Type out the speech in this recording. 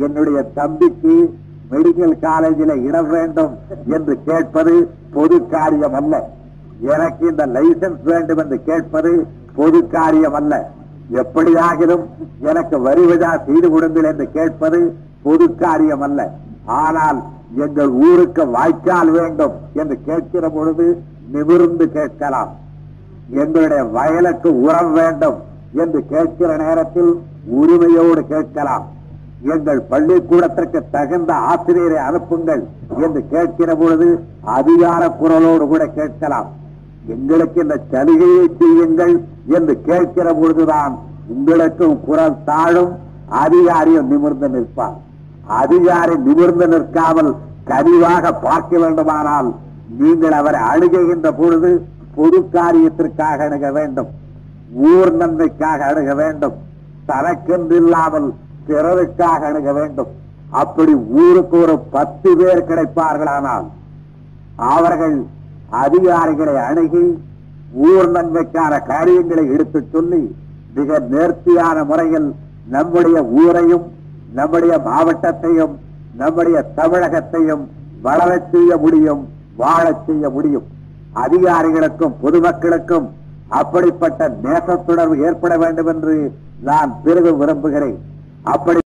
என்னுடைய தம்பிக்கு மெடிக்கல் காலேஜில் இடம் வேண்டும் என்று கேட்பது பொது காரியம் அல்ல. எனக்கு இந்த லைசன்ஸ் வேண்டும் என்று கேட்பது பொது காரியம் அல்ல. எப்படியாகிலும் எனக்கு வரிவதா செய்து கொடுங்கள் என்று கேட்பது பொது காரியம் அல்ல. ஆனால் எங்கள் ஊருக்கு வாய்க்கால் வேண்டும் என்று கேட்கிற பொழுது நிமிர்ந்து கேட்கலாம். எங்களுடைய வயலுக்கு உரம் வேண்டும் என்று கேட்கிற நேரத்தில் உரிமையோடு கேட்கலாம். எங்கள் பள்ளிக்கூடத்திற்கு தகுந்த ஆசிரியரை அனுப்புங்கள் என்று கேட்கிற பொழுது அதிகார குரலோடு கூட கேட்கலாம். எங்களுக்கு இந்த சலுகையை செய்யுங்கள் என்று கேட்கிற பொழுதுதான் உங்களுக்கும் குரல் தாழும், அதிகாரியும் நிமிர்ந்து நிற்பார். அதிகாரி நிமிர்ந்து நிற்காமல் கனிவாக பார்க்க வேண்டுமானால் நீங்கள் அவரை அணுகுகின்ற பொழுது பொது காரியத்திற்காக அணுக வேண்டும், ஊர் நன்மைக்காக அணுக வேண்டும், தனக்கென்றில்லாமல் பிறருக்காக அணுக வேண்டும். அப்படி ஊருக்கு ஒரு 10 பேர் கிடைப்பார்களானால் அவர்கள் அதிகாரிகளை அணுகி ஊர் நன்மைக்கான காரியங்களை எடுத்துச் சொல்லி மிக நேர்த்தியான முறையில் நம்முடைய ஊரையும் நம்முடைய மாவட்டத்தையும் நம்முடைய தமிழகத்தையும் வளரச் செய்ய முடியும், வாழச் செய்ய முடியும். அதிகாரிகளுக்கும் பொதுமக்களுக்கும் அப்படிப்பட்ட நேசத்துணர்வு ஏற்பட வேண்டும் என்று நான் பெரிதும் விரும்புகிறேன். அப்படி